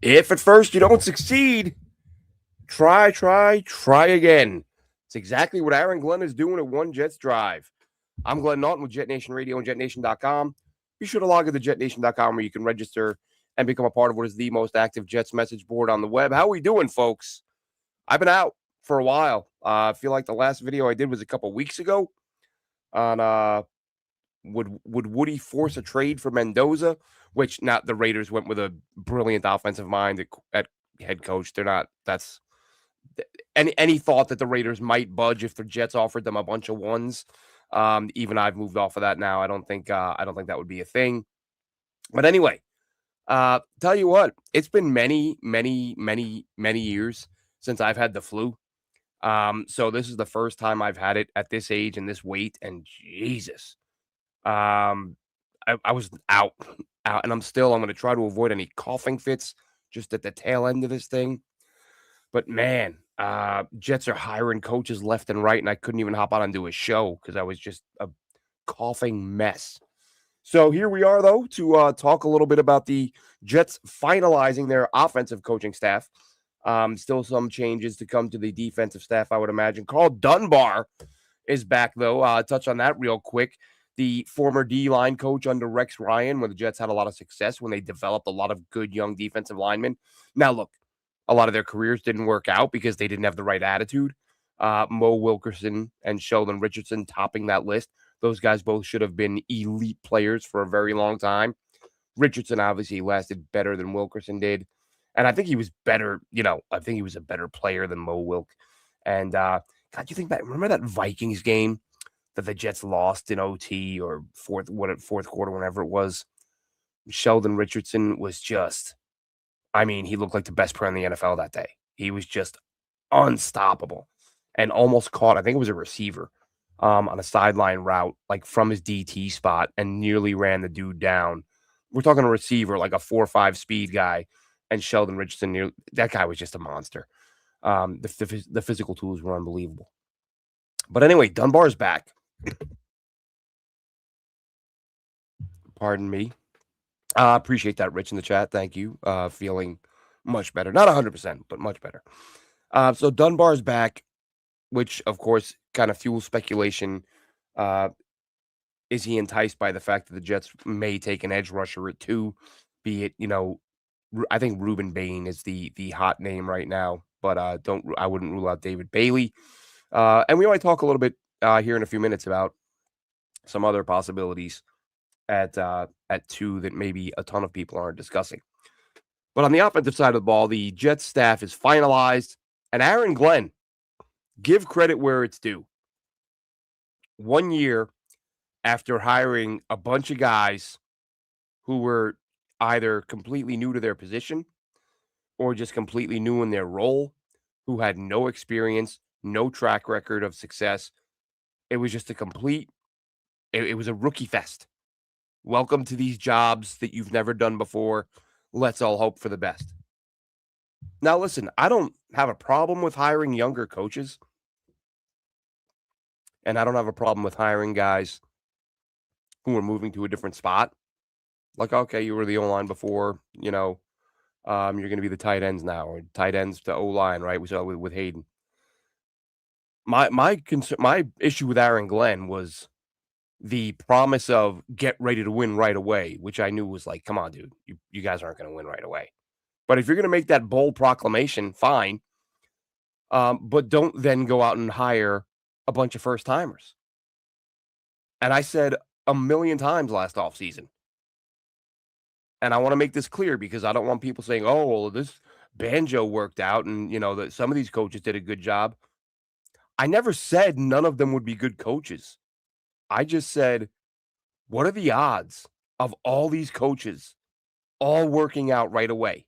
If at first you don't succeed, try again. It's exactly what Aaron Glenn is doing at One Jets Drive. I'm Glenn Naughton with Jet Nation Radio and JetNation.com. Be sure to log into JetNation.com where you can register and become a part of what is the most active Jets message board on the web. How are we doing, folks? I've been out for a while. I feel like the last video I did was a couple weeks ago on would Woody force a trade for Mendoza, which not the Raiders went with a brilliant offensive mind at head coach. They're not. That's any thought that the Raiders might budge if the Jets offered them a bunch of ones. Even I've moved off of that now. I don't think that would be a thing. But anyway, tell you what, it's been many years since I've had the flu. So this is the first time I've had it at this age and this weight, and Jesus, I was out, and I'm going to try to avoid any coughing fits just at the tail end of this thing. But man, Jets are hiring coaches left and right, and I couldn't even hop on and do a show because I was just a coughing mess. So here we are, though, to talk a little bit about the Jets finalizing their offensive coaching staff. Still some changes to come to the defensive staff, I would imagine. Carl Dunbar is back, though. Touch on that real quick. The former D-line coach under Rex Ryan, where the Jets had a lot of success when they developed a lot of good young defensive linemen. Now, look, a lot of their careers didn't work out because they didn't have the right attitude. Mo Wilkerson and Sheldon Richardson topping that list. Those guys both should have been elite players for a very long time. Richardson obviously lasted better than Wilkerson did. And I think he was better, I think he was a better player than Mo Wilk. And God, you think back, remember that Vikings game that the Jets lost in OT or fourth quarter, whenever it was? Sheldon Richardson was just, he looked like the best player in the NFL that day. He was just unstoppable and almost caught, I think it was a receiver, on a sideline route, like from his DT spot, and nearly ran the dude down. We're talking a receiver, like a 4.5 speed guy, and Sheldon Richardson, that guy was just a monster. The physical tools were unbelievable. But anyway, Dunbar's back. Pardon me. Appreciate that, Rich, in the chat. Thank you. Feeling much better. Not 100%, but much better. So Dunbar's back, which, of course, kind of fuels speculation. Is he enticed by the fact that the Jets may take an edge rusher at 2? Be it, I think Reuben Bain is the hot name right now, but I wouldn't rule out David Bailey. And we might talk a little bit here in a few minutes about some other possibilities at 2 that maybe a ton of people aren't discussing. But on the offensive side of the ball, the Jets staff is finalized, and Aaron Glenn, give credit where it's due. 1 year after hiring a bunch of guys who were either completely new to their position or just completely new in their role, who had no experience, no track record of success. It was just it was a rookie fest. Welcome to these jobs that you've never done before. Let's all hope for the best. Now, listen, I don't have a problem with hiring younger coaches. And I don't have a problem with hiring guys who are moving to a different spot. Like, okay, you were the O-line before, you're going to be the tight ends now, or tight ends to O-line, right? We saw with Hayden. My issue with Aaron Glenn was the promise of get ready to win right away, which I knew was like, come on, dude, you guys aren't going to win right away. But if you're going to make that bold proclamation, fine. But don't then go out and hire a bunch of first timers. And I said a million times last offseason, and I want to make this clear because I don't want people saying, oh, well, this Banjo worked out and, that some of these coaches did a good job. I never said none of them would be good coaches. I just said, what are the odds of all these coaches all working out right away?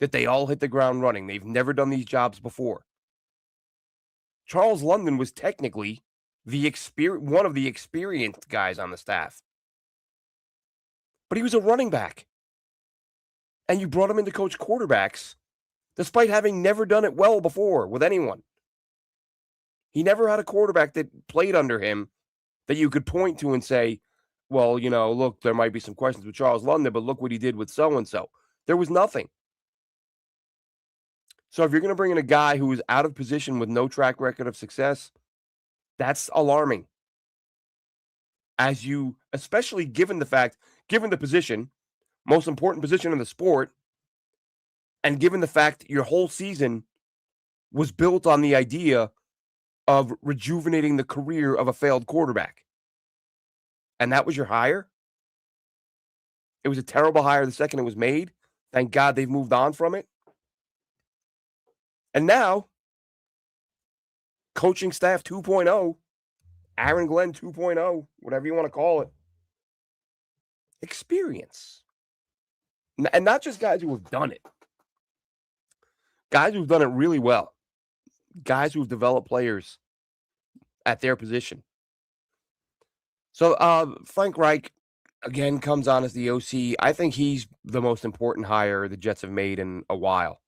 That they all hit the ground running. They've never done these jobs before. Charles London was technically one of the experienced guys on the staff. But he was a running back. And you brought him in to coach quarterbacks despite having never done it well before with anyone. He never had a quarterback that played under him that you could point to and say, well, look, there might be some questions with Charles London, but look what he did with so-and-so. There was nothing. So if you're going to bring in a guy who is out of position with no track record of success, that's alarming. Especially given given the position, most important position in the sport, and given the fact your whole season was built on the idea of rejuvenating the career of a failed quarterback. And that was your hire? It was a terrible hire the second it was made. Thank God they've moved on from it. And now, coaching staff 2.0, Aaron Glenn 2.0, whatever you want to call it. Experience. And not just guys who have done it. Guys who've done it really well. Guys who've developed players at their position. So Frank Reich, again, comes on as the OC. I think he's the most important hire the Jets have made in a while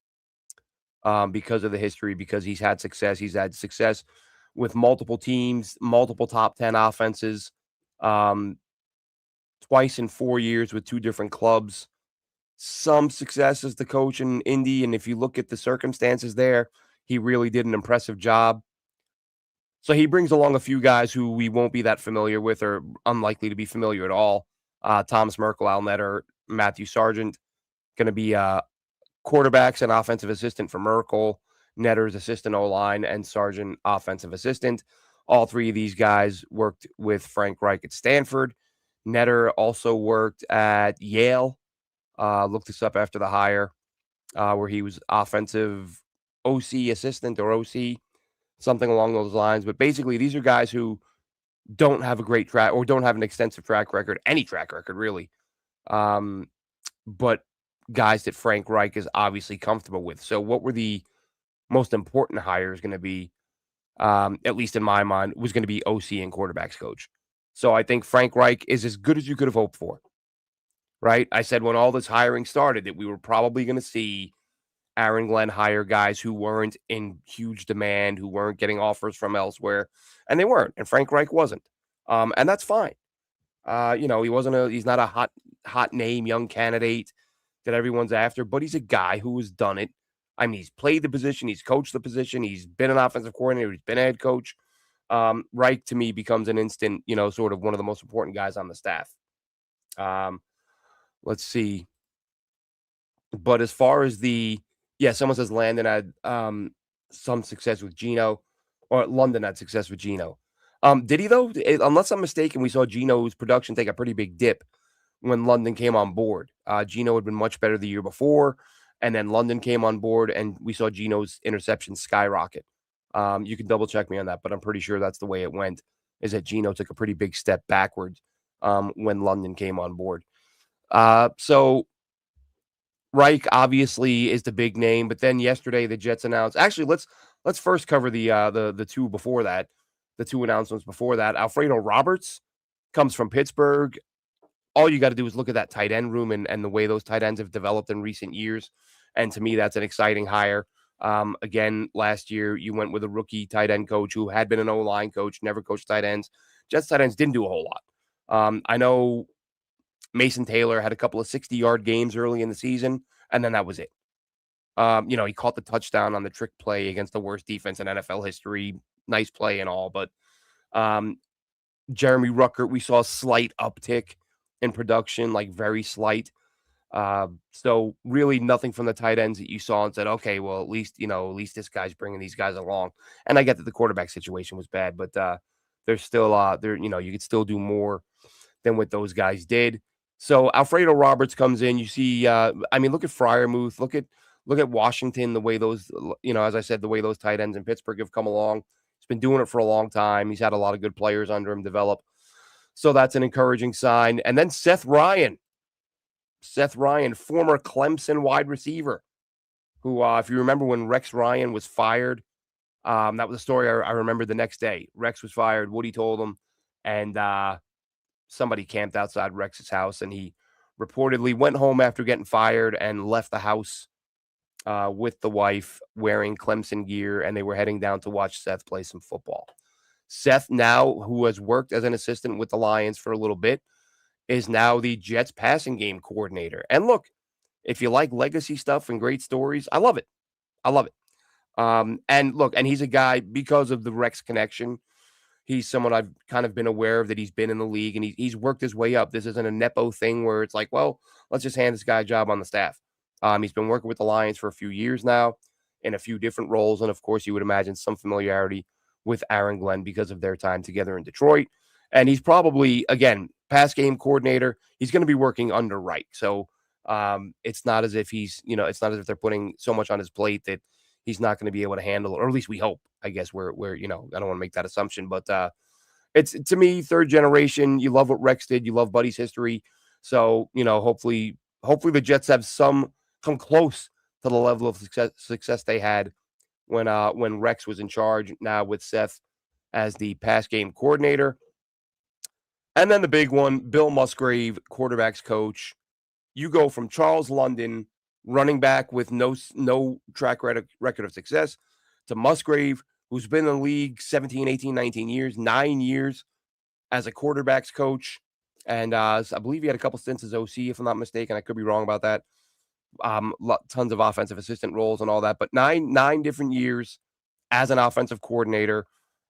because of the history, because he's had success. He's had success with multiple teams, multiple top 10 offenses, twice in 4 years with 2 different clubs. Some success as the coach in Indy, and if you look at the circumstances there, he really did an impressive job. So he brings along a few guys who we won't be that familiar with or unlikely to be familiar at all. Thomas Merkel, Al Netter, Matthew Sargent, going to be quarterbacks and offensive assistant for Merkel, Netter's assistant O-line, and Sargent offensive assistant. All 3 of these guys worked with Frank Reich at Stanford. Netter also worked at Yale. Looked this up after the hire, where he was offensive OC assistant or OC, something along those lines. But basically, these are guys who don't have a great track or don't have an extensive track record, any track record, really. But guys that Frank Reich is obviously comfortable with. So what were the most important hires going to be, at least in my mind, was going to be OC and quarterbacks coach. So I think Frank Reich is as good as you could have hoped for. Right? I said when all this hiring started that we were probably going to see Aaron Glenn hire guys who weren't in huge demand, who weren't getting offers from elsewhere, and they weren't. And Frank Reich wasn't. And that's fine. He's not a hot name, young candidate that everyone's after, but he's a guy who has done it. I mean, he's played the position, he's coached the position, he's been an offensive coordinator, he's been a head coach. Reich to me becomes an instant, sort of one of the most important guys on the staff. Let's see. But as far as someone says Landon had some success with Geno, or London had success with Geno. Did he, though? Unless I'm mistaken, we saw Geno's production take a pretty big dip when London came on board. Geno had been much better the year before, and then London came on board, and we saw Geno's interception skyrocket. You can double check me on that, but I'm pretty sure that's the way it went, is that Geno took a pretty big step backwards when London came on board. So Reich obviously is the big name, but then yesterday the Jets announced. Actually, let's first cover the 2 before that, the 2 announcements before that. Alfredo Roberts comes from Pittsburgh. All you got to do is look at that tight end room and the way those tight ends have developed in recent years, and to me that's an exciting hire. Again, last year you went with a rookie tight end coach who had been an O-line coach, never coached tight ends. Jets tight ends didn't do a whole lot. I know Mason Taylor had a couple of 60-yard games early in the season, and then that was it. He caught the touchdown on the trick play against the worst defense in NFL history. Nice play and all, but Jeremy Ruckert, we saw a slight uptick in production, like very slight. So really nothing from the tight ends that you saw and said, okay, well, at least this guy's bringing these guys along. And I get that the quarterback situation was bad, but there's still you could still do more than what those guys did. So Alfredo Roberts comes in. You see, look at Freiermuth, look at Washington, the way those, as I said, the way those tight ends in Pittsburgh have come along. He's been doing it for a long time. He's had a lot of good players under him develop. So that's an encouraging sign. And then Seth Ryan, former Clemson wide receiver, who, if you remember when Rex Ryan was fired, that was a story I remember the next day. Rex was fired. Woody told him, and somebody camped outside Rex's house, and he reportedly went home after getting fired and left the house with the wife wearing Clemson gear, and they were heading down to watch Seth play some football. Seth now, who has worked as an assistant with the Lions for a little bit, is now the Jets passing game coordinator. And look, If you like legacy stuff and great stories, I love it. I love it. And look, and he's a guy because of the Rex connection. He's someone I've kind of been aware of that he's been in the league and he's worked his way up. This isn't a nepo thing where it's like, well, let's just hand this guy a job on the staff. He's been working with the Lions for a few years now in a few different roles, and of course, you would imagine some familiarity with Aaron Glenn because of their time together in Detroit. And he's probably, again, pass game coordinator. He's going to be working under Reich, so it's not as if it's not as if they're putting so much on his plate that he's not going to be able to handle it, or at least we hope. I guess we're I don't want to make that assumption, but it's to me third generation. You love what Rex did. You love Buddy's history. So hopefully the Jets have come close to the level of success they had when Rex was in charge. Now with Seth as the pass game coordinator, and then the big one, Bill Musgrave, quarterbacks coach. You go from Charles London, running back with no track record of success, to Musgrave, who's been in the league 17, 18, 19 years, 9 years as a quarterbacks coach. And I believe he had a couple stints as OC, if I'm not mistaken. I could be wrong about that. Tons of offensive assistant roles and all that. But nine different years as an offensive coordinator.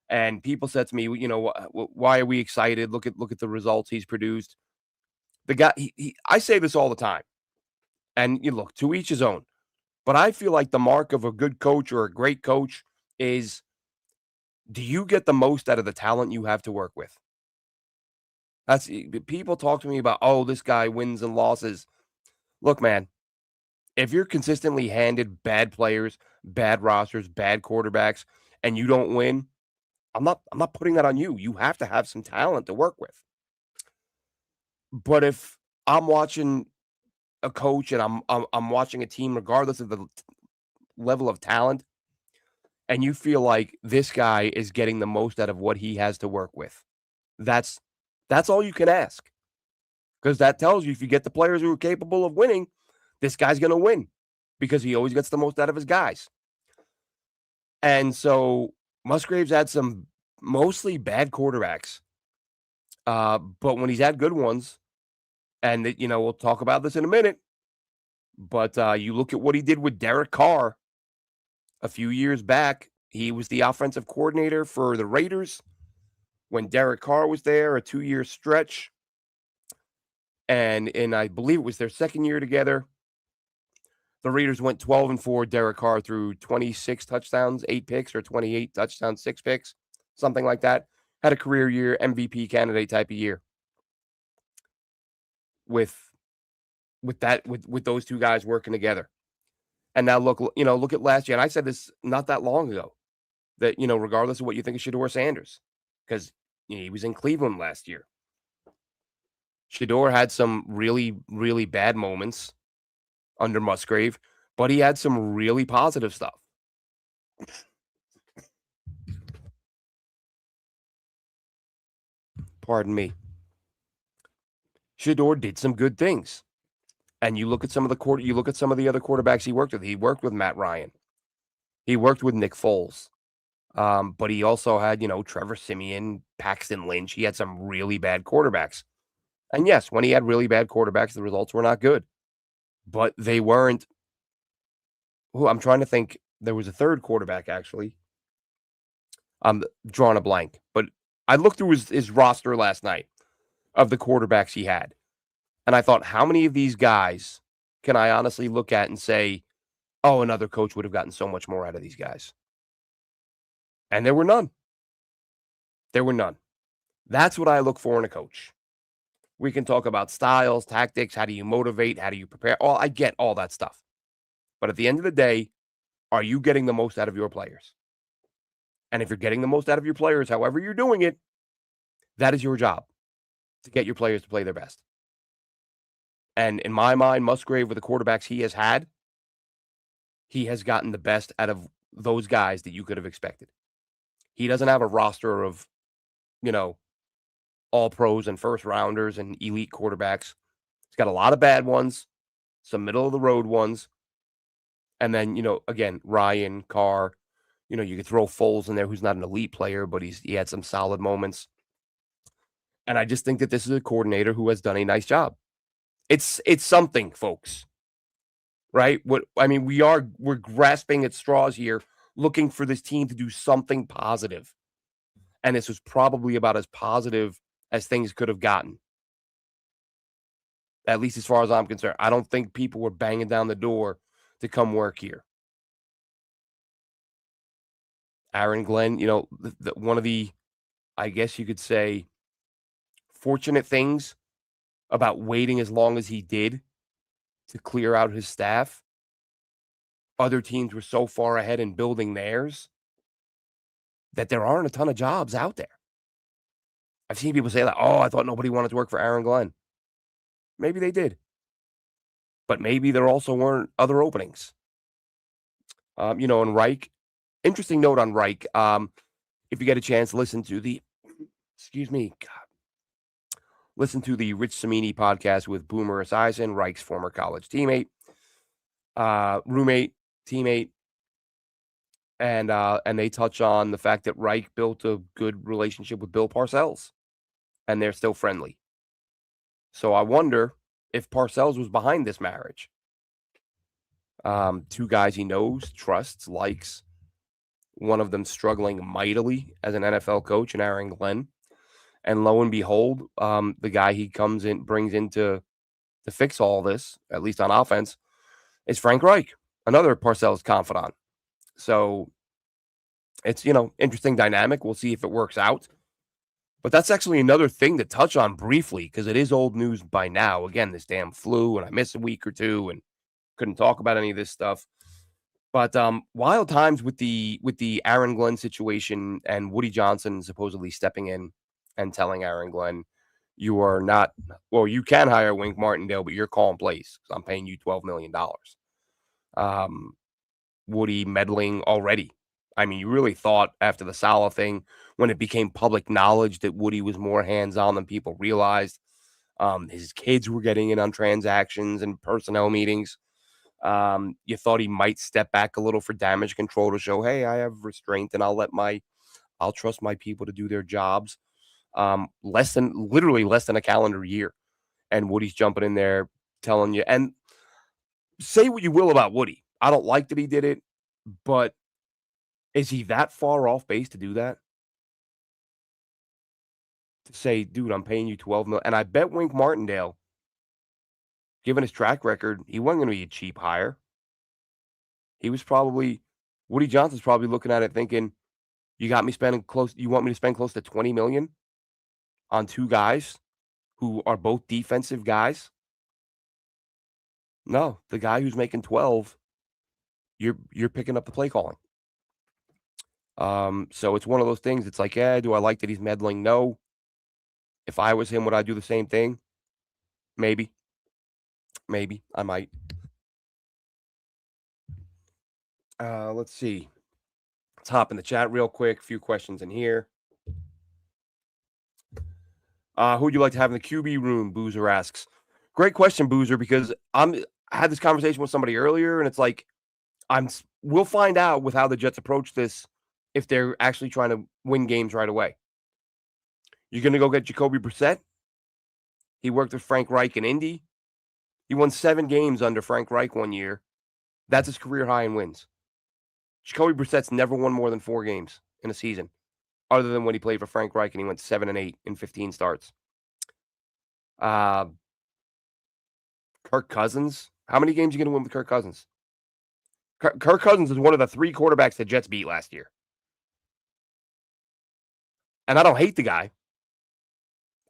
And people said to me, why are we excited? Look at the results he's produced. The guy, I say this all the time. And you look, to each his own. But I feel like the mark of a good coach or a great coach is, do you get the most out of the talent you have to work with? That's people talk to me about, oh, this guy wins and losses. Look, man, if you're consistently handed bad players, bad rosters, bad quarterbacks, and you don't win, I'm not putting that on you. You have to have some talent to work with. But if I'm watching a coach and I'm watching a team, regardless of the level of talent, and you feel like this guy is getting the most out of what he has to work with, that's all you can ask. Because that tells you if you get the players who are capable of winning, this guy's going to win because he always gets the most out of his guys. And so Musgrave's had some mostly bad quarterbacks. But when he's had good ones, and we'll talk about this in a minute, but you look at what he did with Derek Carr a few years back. He was the offensive coordinator for the Raiders when Derek Carr was there, a 2-year stretch. And I believe it was their second year together. The Raiders went 12-4. Derek Carr threw 26 touchdowns, 8 picks, or 28 touchdowns, 6 picks, something like that. Had a career year, MVP candidate type of year. With those two guys working together. And now look at last year. And I said this not that long ago, that, regardless of what you think of Shedeur Sanders, because he was in Cleveland last year. Shedeur had some really, really bad moments under Musgrave, but he had some really positive stuff. Pardon me. Shedeur did some good things. And you look at some of the other quarterbacks he worked with. He worked with Matt Ryan. He worked with Nick Foles. But he also had, Trevor Siemian, Paxton Lynch. He had some really bad quarterbacks. And yes, when he had really bad quarterbacks, the results were not good. But they weren't. I'm trying to think. There was a third quarterback, actually. I'm drawing a blank. But I looked through his roster last night of the quarterbacks he had. And I thought, how many of these guys can I honestly look at and say, oh, another coach would have gotten so much more out of these guys? And there were none. There were none. That's what I look for in a coach. We can talk about styles, tactics, how do you motivate, how do you prepare? I get all that stuff. But at the end of the day, are you getting the most out of your players? And if you're getting the most out of your players, however you're doing it, that is your job, to get your players to play their best. And in my mind, Musgrave, with the quarterbacks he has had, he has gotten the best out of those guys that you could have expected. He doesn't have a roster of, all pros and first rounders and elite quarterbacks. He's got a lot of bad ones, some middle of the road ones. And then, again, Ryan, Carr, you could throw Foles in there, who's not an elite player, but he had some solid moments. And I just think that this is a coordinator who has done a nice job. It's something, folks. right? What I mean, we're grasping at straws here, looking for this team to do something positive, and this was probably about as positive as things could have gotten, at least as far as I'm concerned. I don't think people were banging down the door to come work here. Aaron Glenn, one of the, I guess you could say, fortunate things about waiting as long as he did to clear out his staff. Other teams were so far ahead in building theirs that there aren't a ton of jobs out there. I've seen people say that, "Oh, I thought nobody wanted to work for Aaron Glenn." Maybe they did, but maybe there also weren't other openings. And Reich, interesting note on Reich. If you get a chance, listen to the, excuse me, God, listen to the Rich Samini podcast with Boomer Esiason, Reich's former college teammate, roommate, teammate, and they touch on the fact that Reich built a good relationship with Bill Parcells, and they're still friendly. So I wonder if Parcells was behind this marriage. Two guys he knows, trusts, likes. One of them struggling mightily as an NFL coach, and Aaron Glenn. And lo and behold, the guy he comes in, brings in to fix all this, at least on offense, is Frank Reich, another Parcells confidant. So it's, interesting dynamic. We'll see if it works out. But that's actually another thing to touch on briefly because it is old news by now. Again, this damn flu, and I missed a week or two and couldn't talk about any of this stuff. But wild times with the Aaron Glenn situation and Woody Johnson supposedly stepping in and telling Aaron Glenn, you are not, well, you can hire Wink Martindale, but you're calling plays because I'm paying you $12 million. Woody meddling already. I mean, you really thought after the Salah thing, when it became public knowledge that Woody was more hands-on than people realized, his kids were getting in on transactions and personnel meetings. You thought he might step back a little for damage control to show, hey, I have restraint and I'll trust my people to do their jobs. Literally less than a calendar year. And Woody's jumping in there telling you, and say what you will about Woody. I don't like that he did it, but is he that far off base to do that? To say, dude, I'm paying you 12 million. And I bet Wink Martindale, given his track record, he wasn't going to be a cheap hire. He was probably, Woody Johnson's probably looking at it thinking, you want me to spend close to 20 million on two guys who are both defensive guys? No, the guy who's making 12, you're picking up the play calling. So it's one of those things. It's like, yeah, do I like that he's meddling? No. If I was him, would I do the same thing? Maybe. Maybe I might. Let's see. Let's hop in the chat real quick. A few questions in here. Who would you like to have in the QB room? Boozer asks. Great question, Boozer, because I had this conversation with somebody earlier, and it's like we'll find out with how the Jets approach this if they're actually trying to win games right away. You're going to go get Jacoby Brissett? He worked with Frank Reich in Indy. He won 7 games under Frank Reich one year. That's his career high in wins. Jacoby Brissett's never won more than 4 games in a season, other than when he played for Frank Reich and he went 7-8 in 15 starts. Kirk Cousins. How many games are you going to win with Kirk Cousins? Kirk Cousins is one of the 3 quarterbacks the Jets beat last year. And I don't hate the guy.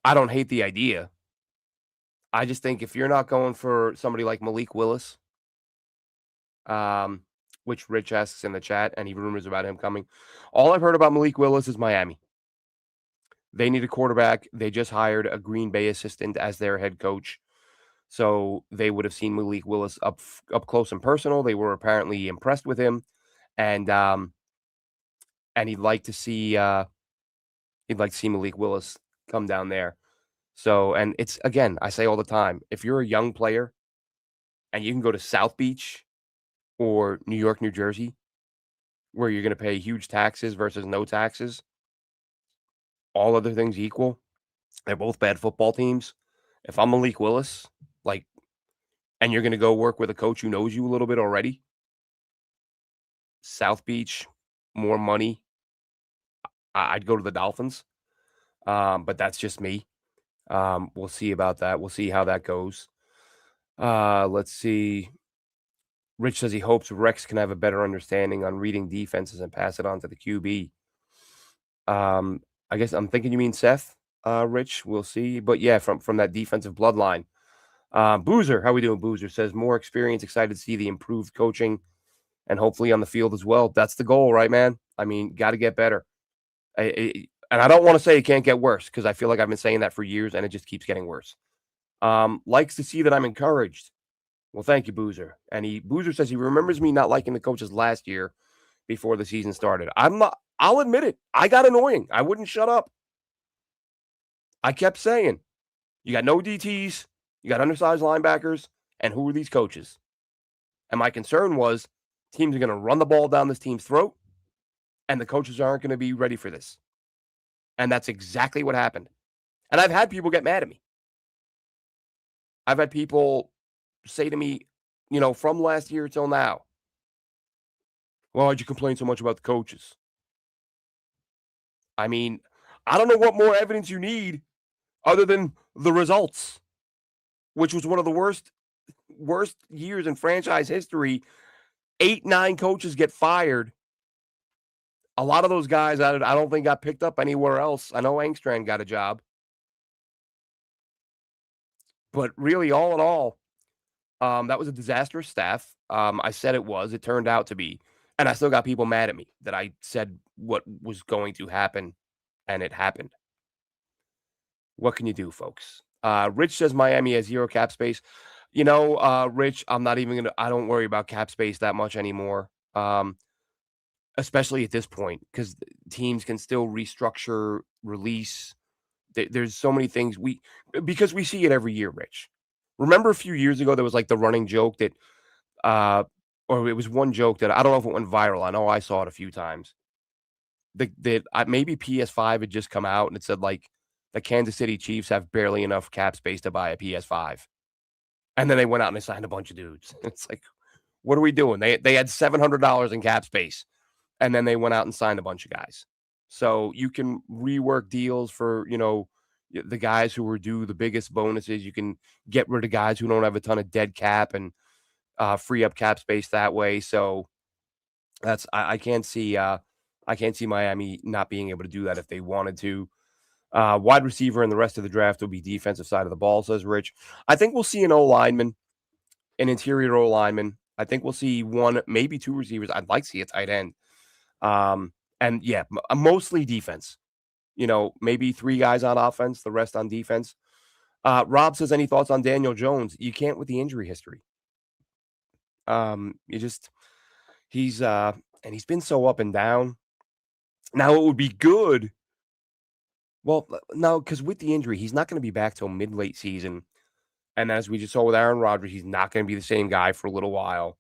I don't hate the idea. I just think if you're not going for somebody like Malik Willis, which Rich asks in the chat, and he rumors about him coming. All I've heard about Malik Willis is Miami. They need a quarterback. They just hired a Green Bay assistant as their head coach. So they would have seen Malik Willis up close and personal. They were apparently impressed with him. And he'd like to see Malik Willis come down there. So, and it's, again, I say all the time, if you're a young player and you can go to South Beach or New York, New Jersey, where you're going to pay huge taxes versus no taxes, all other things equal, they're both bad football teams. If I'm Malik Willis, like, and you're gonna go work with a coach who knows you a little bit already. South Beach, more money. I'd go to the Dolphins, but that's just me. We'll see about that. We'll see how that goes. Let's see. Rich says he hopes Rex can have a better understanding on reading defenses and pass it on to the QB. I guess I'm thinking you mean Seth, Rich. We'll see. But yeah, from that defensive bloodline. Boozer, how we doing? Boozer says more experience, excited to see the improved coaching and hopefully on the field as well. That's the goal, right, man? I mean, got to get better. And I don't want to say it can't get worse because I feel like I've been saying that for years and it just keeps getting worse. Likes to see that I'm encouraged. Well, thank you, Boozer. And Boozer says he remembers me not liking the coaches last year before the season started. I'm not. I'll admit it. I got annoying. I wouldn't shut up. I kept saying, you got no DTs, you got undersized linebackers, and who are these coaches? And my concern was teams are going to run the ball down this team's throat, and the coaches aren't going to be ready for this. And that's exactly what happened. And I've had people get mad at me. I've had people say to me, from last year till now, why'd you complain so much about the coaches? I mean, I don't know what more evidence you need other than the results, which was one of the worst years in franchise history. 8, 9 coaches get fired. A lot of those guys I don't think got picked up anywhere else. I know Angstrand got a job. But really, all in all, that was a disastrous staff. I said it was. It turned out to be. And I still got people mad at me that I said what was going to happen, and it happened. What can you do, folks? Rich says Miami has 0 cap space. Rich, I'm not even gonna. I don't worry about cap space that much anymore. Especially at this point, because teams can still restructure, release. There's so many things because we see it every year, Rich. Remember a few years ago, there was like the running joke that, or it was one joke that I don't know if it went viral. I know I saw it a few times. That maybe PS5 had just come out and it said like the Kansas City Chiefs have barely enough cap space to buy a PS5, and then they went out and they signed a bunch of dudes. It's like, what are we doing? They had $700 in cap space, and then they went out and signed a bunch of guys. So you can rework deals for the guys who were due the biggest bonuses. You can get rid of guys who don't have a ton of dead cap and free up cap space that way. So that's I can't see Miami not being able to do that if they wanted to. Wide receiver and the rest of the draft will be defensive side of the ball, says Rich. I think we'll see an O lineman, an interior O lineman. I think we'll see 1, maybe 2 receivers. I'd like to see a tight end. And yeah, mostly defense. Maybe 3 guys on offense, the rest on defense. Rob says, any thoughts on Daniel Jones? You can't with the injury history. He's been so up and down. Now it would be good. Well, no, because with the injury, he's not going to be back till mid-late season. And as we just saw with Aaron Rodgers, he's not going to be the same guy for a little while.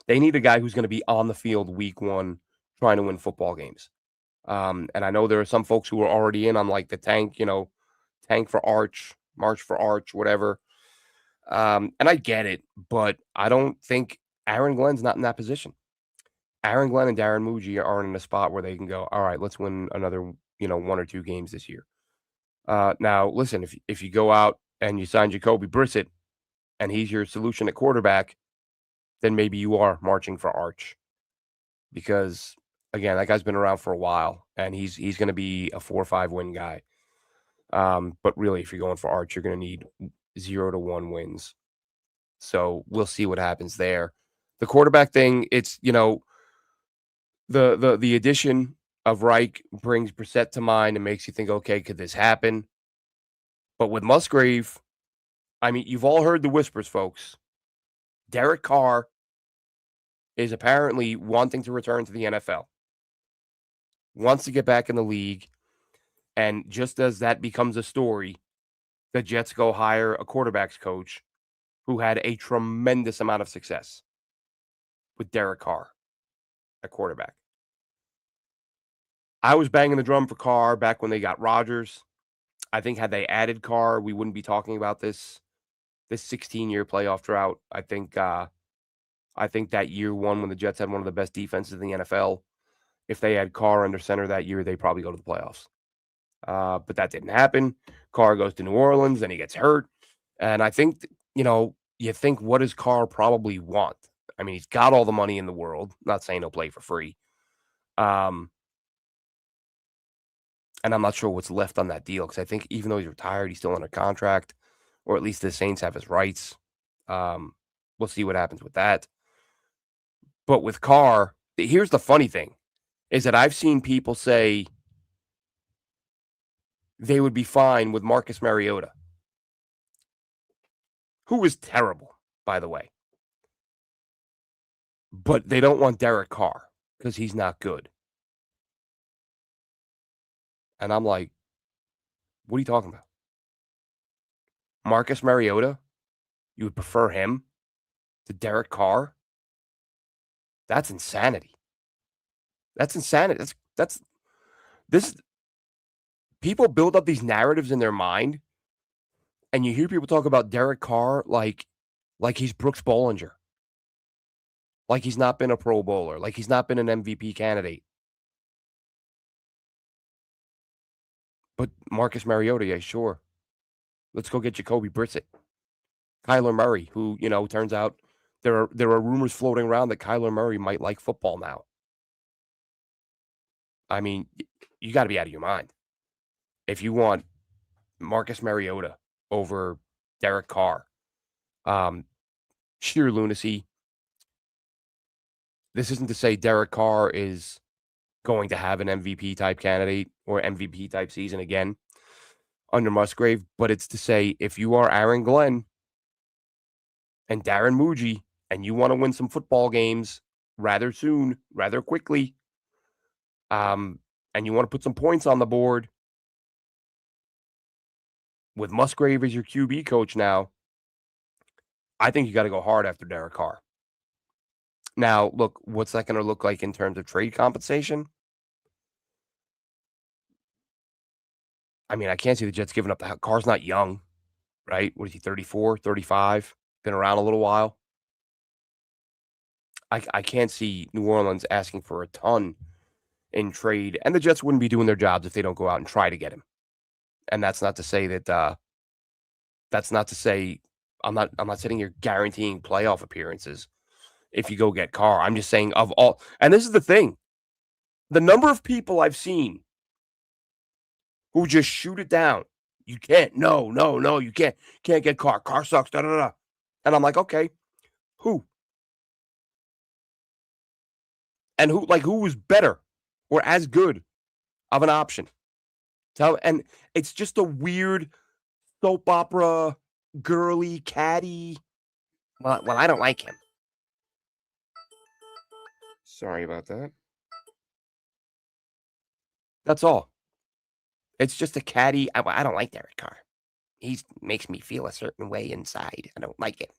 They need a guy who's going to be on the field week 1 trying to win football games. And I know there are some folks who are already in on like the tank for Arch, March for Arch, whatever. And I get it, but I don't think Aaron Glenn's not in that position. Aaron Glenn and Darren Muji aren't in a spot where they can go, all right, let's win another, 1 or 2 games this year. Now, listen, if you go out and you sign Jacoby Brissett and he's your solution at quarterback, then maybe you are marching for Arch. Because, again, that guy's been around for a while, and he's going to be a 4 or 5 win guy. But really, if you're going for Arch, you're going to need 0 to 1 wins. So we'll see what happens there. The quarterback thing, it's, the addition of Reich brings Brissett to mind and makes you think, okay, could this happen? But with Musgrave, I mean, you've all heard the whispers, folks. Derek Carr is apparently wanting to return to the NFL, wants to get back in the league. And just as that becomes a story, the Jets go hire a quarterback's coach who had a tremendous amount of success with Derek Carr at quarterback. I was banging the drum for Carr back when they got Rodgers. I think had they added Carr, we wouldn't be talking about this. this 16-year playoff drought. I think that year one when the Jets had one of the best defenses in the NFL, if they had Carr under center that year, they probably go to the playoffs. But that didn't happen. Carr goes to New Orleans, then he gets hurt. And I think, you think, what does Carr probably want? I mean, he's got all the money in the world. Not saying he'll play for free. And I'm not sure what's left on that deal because I think even though he's retired, he's still under contract, or at least the Saints have his rights. We'll see what happens with that. But with Carr, here's the funny thing, is that I've seen people say they would be fine with Marcus Mariota, who was terrible, by the way. But they don't want Derek Carr because he's not good. And I'm like, what are you talking about? Marcus Mariota? You would prefer him to Derek Carr? That's insanity. That's insanity. This. People build up these narratives in their mind, and you hear people talk about Derek Carr like he's Brooks Bollinger, like he's not been a Pro Bowler, like he's not been an MVP candidate. But Marcus Mariota, yeah, sure. Let's go get Jacoby Brissett. Kyler Murray, who, turns out there are rumors floating around that Kyler Murray might like football now. I mean, you got to be out of your mind. If you want Marcus Mariota over Derek Carr, sheer lunacy. This isn't to say Derek Carr is going to have an MVP type candidate or MVP type season again under Musgrave, but it's to say if you are Aaron Glenn and Darren Muji and you want to win some football games rather soon, rather quickly, and you want to put some points on the board with Musgrave as your QB coach now, I think you got to go hard after Derek Carr. Now, look, what's that going to look like in terms of trade compensation? I mean, I can't see the Jets giving up. Carr's not young, right? What is he, 34, 35? Been around a little while. I can't see New Orleans asking for a ton in trade, and the Jets wouldn't be doing their jobs if they don't go out and try to get him. And that's not to say that. That's not to say I'm not sitting here guaranteeing playoff appearances if you go get Carr. I'm just saying of all, and this is the thing, the number of people I've seen who just shoot it down. You can't. No, you can't get Carr. Carr sucks. Da da da. And I'm like, okay, who? And who was better or as good of an option? And it's just a weird soap opera, girly, catty. Well, I don't like him. Sorry about that. That's all. It's just a catty. I don't like Derek Carr. He makes me feel a certain way inside. I don't like it.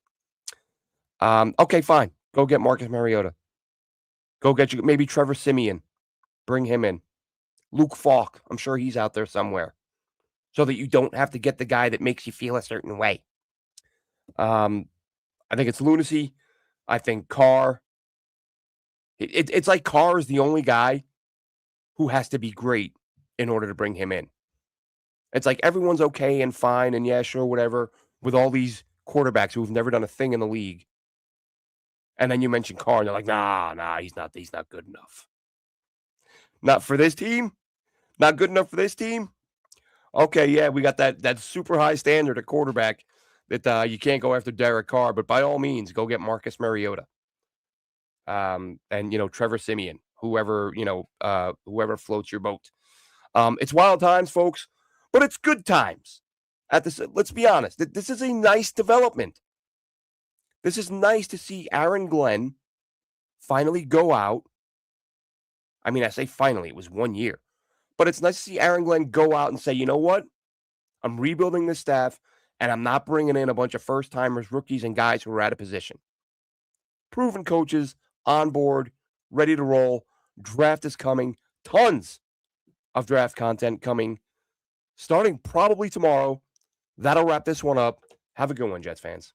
Okay, fine. Go get Marcus Mariota. Go get maybe Trevor Siemian. Bring him in. Luke Falk. I'm sure he's out there somewhere. So that you don't have to get the guy that makes you feel a certain way. I think it's lunacy. I think Carr. It's like Carr is the only guy who has to be great in order to bring him in. It's like everyone's okay and fine and yeah, sure, whatever, with all these quarterbacks who've never done a thing in the league. And then you mention Carr, and they're like, nah, he's not good enough. Not for this team? Not good enough for this team? Okay, yeah, we got that super high standard at quarterback that you can't go after Derek Carr, but by all means, go get Marcus Mariota. And Trevor Siemian, whoever floats your boat. It's wild times, folks, but it's good times. Let's be honest. This is a nice development. This is nice to see Aaron Glenn finally go out. I mean, I say finally, it was 1 year. But it's nice to see Aaron Glenn go out and say, you know what? I'm rebuilding this staff, and I'm not bringing in a bunch of first-timers, rookies, and guys who are out of position. Proven coaches on board, ready to roll. Draft is coming. Tons of draft content coming, starting probably tomorrow. That'll wrap this one up. Have a good one, Jets fans.